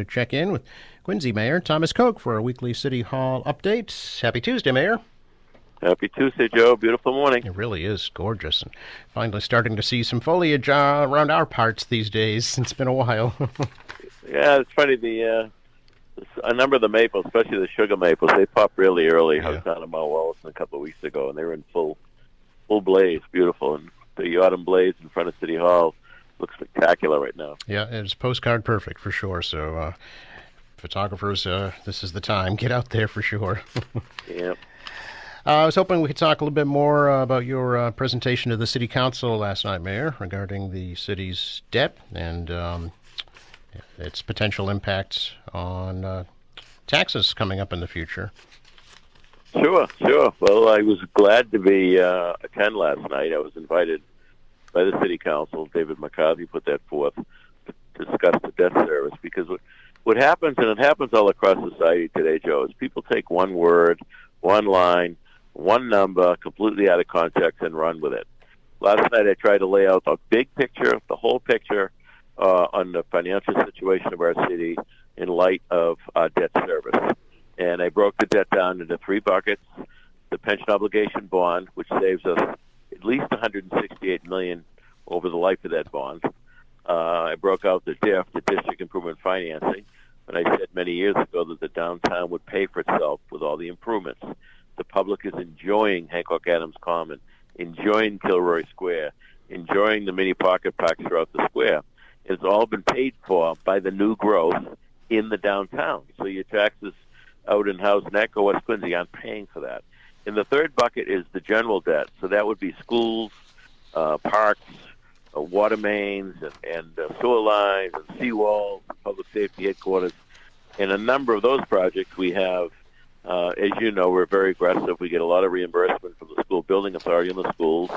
check in with Quincy Mayor Thomas Koch for our weekly City Hall update. Happy Tuesday, Mayor. Happy Tuesday, Joe. Beautiful morning. It really is gorgeous. And finally starting to see some foliage around our parts these days. It's been a while. Yeah, it's funny. A number of the maples, especially the sugar maples, they pop really early. Yeah. I was down in Mount Wellington a couple of weeks ago, and they were in full blaze. Beautiful. And the autumn blaze in front of City Hall looks spectacular right now. Yeah, it's postcard perfect for sure. So photographers, this is the time. Get out there for sure. Yeah. I was hoping we could talk a little bit more about your presentation to the City Council last night, Mayor, regarding the city's debt and its potential impacts on taxes coming up in the future. Sure. Well, I was glad to attend last night. I was invited by the City Council. David McCarthy put that forth to discuss the debt service, because what happens, and it happens all across society today, Joe, is people take one word, one line, one number completely out of context and run with it. Last night I tried to lay out the big picture, the whole picture on the financial situation of our city in light of debt service. And I broke the debt down into three buckets: the pension obligation bond, which saves us at least $168 million over the life of that bond. I broke out the DIF, the District Improvement Financing, and I said many years ago that the downtown would pay for itself with all the improvements. The public is enjoying Hancock Adams Common, enjoying Kilroy Square, enjoying the mini pocket parks throughout the square. It's all been paid for by the new growth in the downtown. So your taxes out in House Neck or West Quincy aren't paying for that. And the third bucket is the general debt. So that would be schools, parks, water mains, and sewer lines, and seawalls, public safety headquarters. And a number of those projects we have, as you know, we're very aggressive. We get a lot of reimbursement from the school building authority and the schools.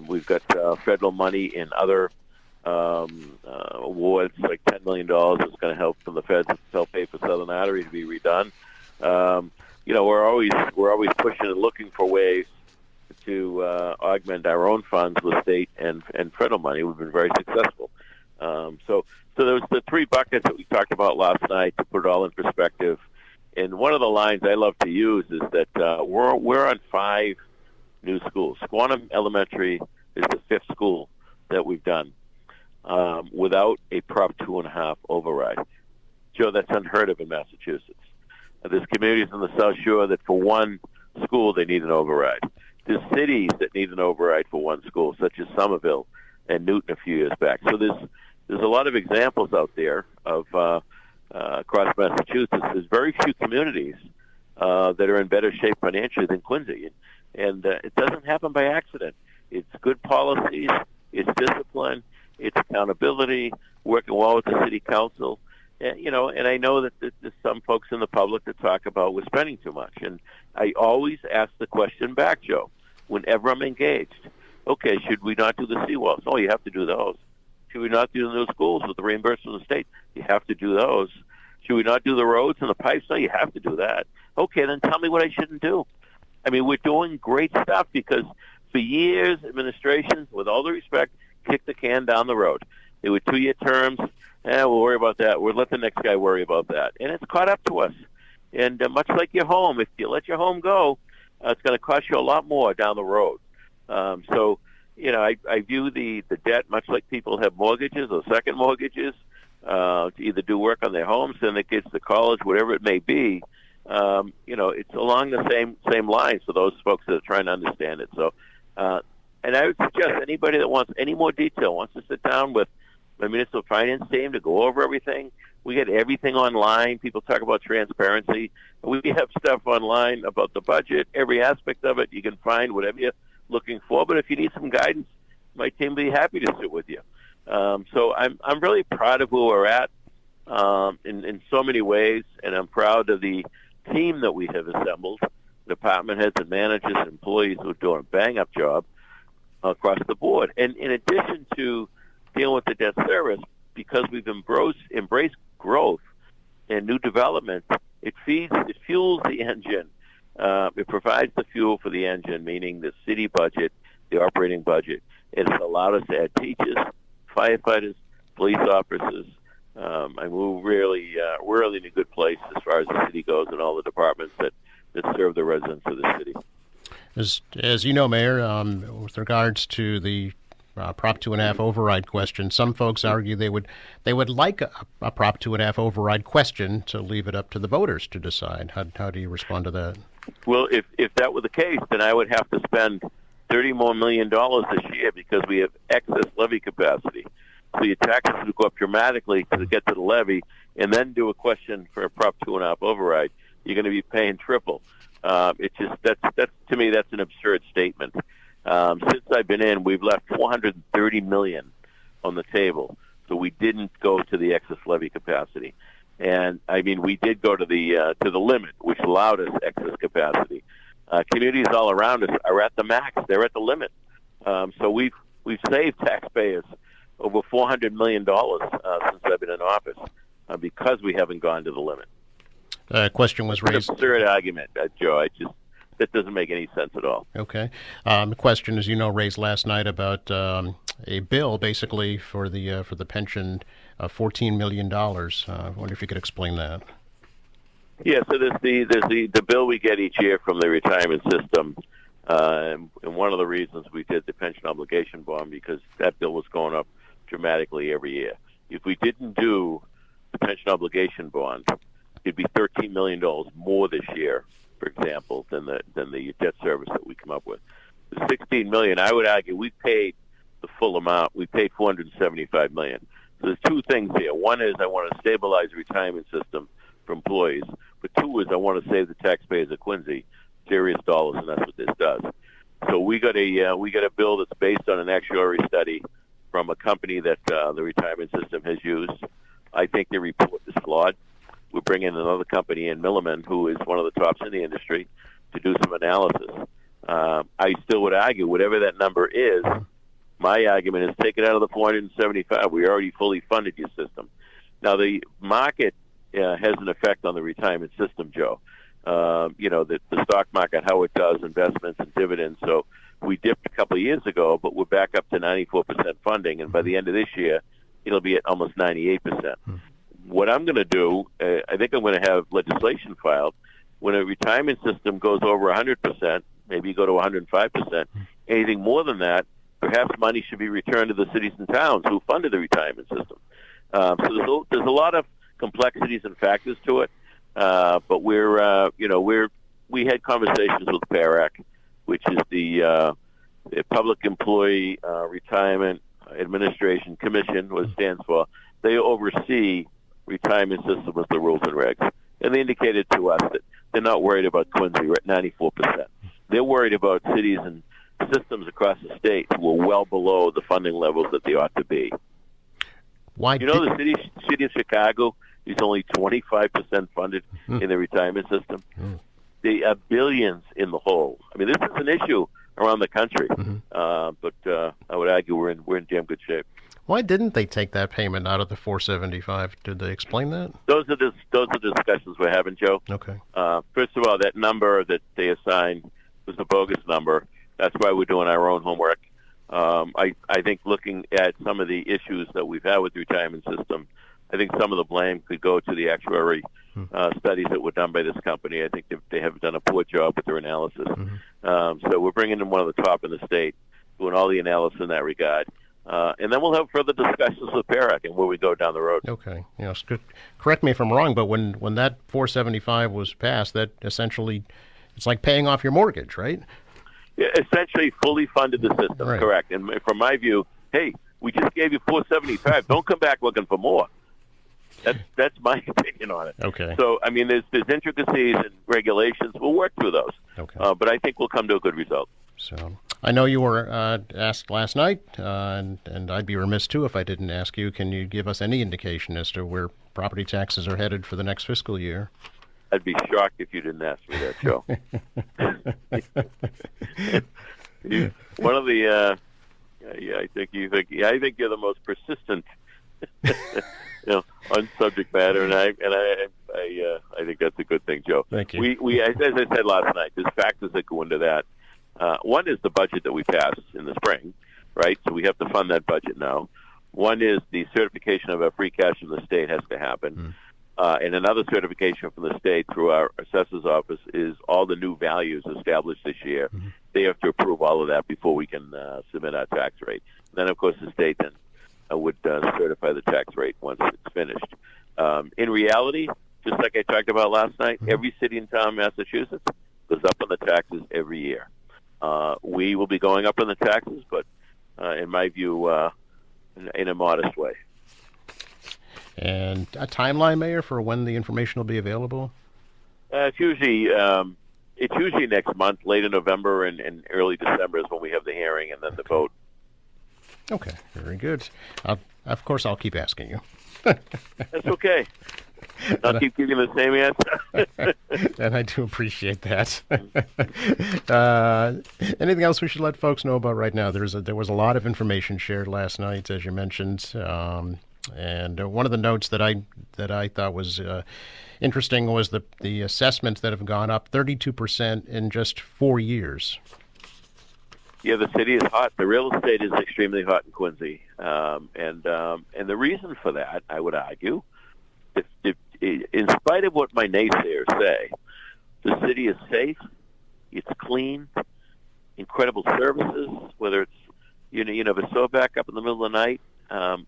We've got federal money in other awards, like $10 million is going to help from the feds to help pay for Southern Artery to be redone. We're always pushing and looking for ways to augment our own funds with state and federal money. We've been very successful. So there was the three buckets that we talked about last night to put it all in perspective. And one of the lines I love to use is that we're on 5 new schools. Squantum Elementary is the 5th school that we've done without a Prop 2.5 override. Joe, that's unheard of in Massachusetts. There's communities in the South Shore that for one school they need an override. There's cities that need an override for one school, such as Somerville and Newton a few years back. So there's a lot of examples out there of across Massachusetts. There's very few communities that are in better shape financially than Quincy, and it doesn't happen by accident. It's good policies, it's discipline, it's accountability, working well with the City Council. And I know that there's some folks in the public that talk about we're spending too much. And I always ask the question back, Joe, whenever I'm engaged. Okay, should we not do the seawalls? Oh, you have to do those. Should we not do the new schools with the reimbursement of the state? You have to do those. Should we not do the roads and the pipes? No, you have to do that. Okay, then tell me what I shouldn't do. I mean, we're doing great stuff because for years, administrations, with all due respect, kicked the can down the road. They were 2-year terms. We'll worry about that. We'll let the next guy worry about that. And it's caught up to us. And much like your home, if you let your home go, it's going to cost you a lot more down the road. I view the debt much like people have mortgages or second mortgages to either do work on their homes, send their kids to college, whatever it may be. It's along the same lines for those folks that are trying to understand it. So, and I would suggest anybody that wants any more detail, wants to sit down with the municipal finance team to go over everything. We get everything online. People talk about transparency. We have stuff online about the budget, every aspect of it. You can find whatever you're looking for. But if you need some guidance, my team will be happy to sit with you. So I'm really proud of where we're at in so many ways, and I'm proud of the team that we have assembled, department heads and managers and employees who are doing a bang-up job across the board. And in addition to dealing with the debt service, because we've embraced growth and new development, it fuels the engine. It provides the fuel for the engine, meaning the city budget, the operating budget. It's allowed us to add teachers, firefighters, police officers, And we're really in a good place as far as the city goes and all the departments that serve the residents of the city. As you know, Mayor, with regards to the Prop 2.5 override question, some folks argue they would like a Prop 2.5 override question to leave it up to the voters to decide. How do you respond to that? Well, if that were the case, then I would have to spend $30 more million this year because we have excess levy capacity. So your taxes would go up dramatically to get to the levy, and then do a question for a Prop 2.5 override. You're going to be paying triple. It's just that's to me that's an absurd statement. Since I've been in, we've left $430 million on the table, so we didn't go to the excess levy capacity. And I mean, we did go to the limit, which allowed us excess capacity. Communities all around us are at the max; they're at the limit. So we've saved taxpayers over $400 million since I've been in office because we haven't gone to the limit. Question was raised. It's an absurd argument, Joe. That doesn't make any sense at all. Okay. The question, as you know, raised last night about a bill basically for the pension, $14 million. I wonder if you could explain that. Yeah. So there's the bill we get each year from the retirement system. And one of the reasons we did the pension obligation bond because that bill was going up dramatically every year. If we didn't do the pension obligation bond, it'd be $13 million more this year, for example, than the debt service that we come up with. The $16 million, I would argue, we paid the full amount. We paid $475 million. So there's two things here. One is I want to stabilize the retirement system for employees, but two is I want to save the taxpayers of Quincy serious dollars, and that's what this does. So we got a bill that's based on an actuary study from a company that the retirement system has used. I think their report is flawed. We're bringing another company in, Milliman, who is one of the tops in the industry, to do some analysis. I still would argue, whatever that number is, my argument is take it out of the 475. We already fully funded your system. Now, the market has an effect on the retirement system, Joe. The stock market, how it does investments and dividends. So we dipped a couple of years ago, but we're back up to 94% funding, and by the end of this year, it'll be at almost 98%. What I'm going to do, I think I'm going to have legislation filed. When a retirement system goes over 100%, maybe you go to 105%, anything more than that, perhaps money should be returned to the cities and towns who funded the retirement system. So there's a lot of complexities and factors to it. But we had conversations with PARAC, which is the Public Employee Retirement Administration Commission, what it stands for. They oversee retirement system with the rules and regs. And they indicated to us that they're not worried about Quincy. We're at 94%. They're worried about cities and systems across the state who are well below the funding levels that they ought to be. The city of Chicago is only 25% funded in the retirement system. They are billions in the hole. I mean, this is an issue around the country, but I would argue we're in damn good shape. Why didn't they take that payment out of the 475? Did they explain that? Those are the discussions we're having, Joe. Okay. First of all, that number that they assigned was a bogus number. That's why we're doing our own homework. I think looking at some of the issues that we've had with the retirement system, I think some of the blame could go to the actuary studies that were done by this company. I think they have done a poor job with their analysis. So we're bringing in one of the top in the state, doing all the analysis in that regard. And then we'll have further discussions with PARAC and where we go down the road. Okay. Correct me if I'm wrong, but when that 475 was passed, that essentially, it's like paying off your mortgage, right? Yeah, essentially fully funded the system, right. Correct. And from my view, hey, we just gave you 475. Don't come back looking for more. That's my opinion on it. Okay. So, I mean, there's intricacies and regulations. We'll work through those. Okay. But I think we'll come to a good result. So, I know you were asked last night, and I'd be remiss, too, if I didn't ask you, can you give us any indication as to where property taxes are headed for the next fiscal year? I'd be shocked if you didn't ask me that, Joe. One of the, I think you're the most persistent, on subject matter, and I think that's a good thing, Joe. Thank you. We as I said last night, there's factors that go into that. One is the budget that we passed in the spring, right? So we have to fund that budget now. One is the certification of our free cash from the state has to happen. And another certification from the state through our assessor's office is all the new values established this year. They have to approve all of that before we can submit our tax rate. Then, of course, the state then would certify the tax rate once it's finished. In reality, just like I talked about last night, every city and town in Massachusetts goes up on the taxes every year. We will be going up on the taxes, but in my view, in a modest way. And a timeline, Mayor, for when the information will be available? It's usually next month, late in November and early December is when we have the hearing and then the vote. Okay, very good. Of course, I'll keep asking you. That's okay. I'll keep giving you the same answer. And I do appreciate that. Anything else we should let folks know about right now? There was a lot of information shared last night, as you mentioned. And one of the notes that I thought was interesting was the assessments that have gone up 32% in just 4 years. Yeah, the city is hot. The real estate is extremely hot in Quincy, and the reason for that, I would argue, in spite of what my naysayers say, the city is safe, it's clean, incredible services. Whether it's if it's so back up in the middle of the night,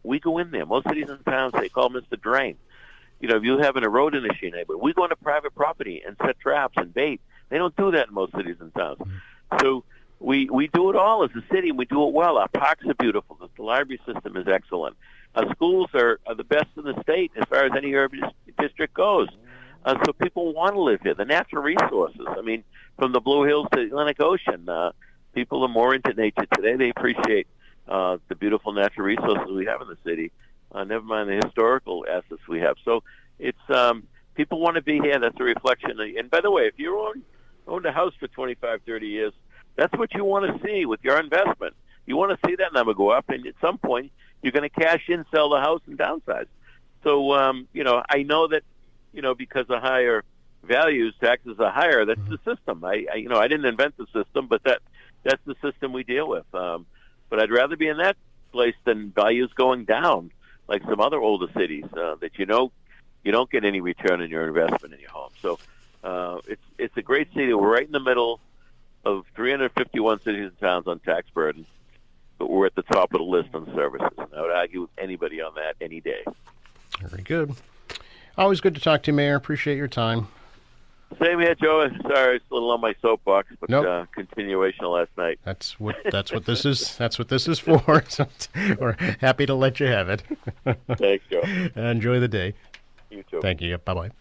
we go in there. Most cities and towns they call Mr. Drain. If you have an eroding issue, neighbor, we go into private property and set traps and bait. They don't do that in most cities and towns. So we do it all as a city, and we do it well. Our parks are beautiful. The library system is excellent. Our schools are the best in the state as far as any urban district goes. So people want to live here. The natural resources, from the Blue Hills to the Atlantic Ocean, people are more into nature today. They appreciate the beautiful natural resources we have in the city, never mind the historical assets we have. So it's people want to be here. That's a reflection. And by the way, if you owned a house for 25, 30 years, that's what you want to see with your investment. You want to see that number go up, and at some point, you're going to cash in, sell the house, and downsize. So, I know that, because of higher values, taxes are higher. That's the system. I didn't invent the system, but that's the system we deal with. But I'd rather be in that place than values going down, like some other older cities that you don't get any return on your investment in your home. So it's a great city. We're right in the middle of 351 cities and towns on tax burden, but we're at the top of the list on services. And I would argue with anybody on that any day. Very good. Always good to talk to you, Mayor. Appreciate your time. Same here, Joe. Sorry, it's a little on my soapbox, but nope. Continuation of last night. That's what this is. That's what this is for. So we're happy to let you have it. Thanks, Joe. Enjoy the day. You too. Thank you. Bye-bye.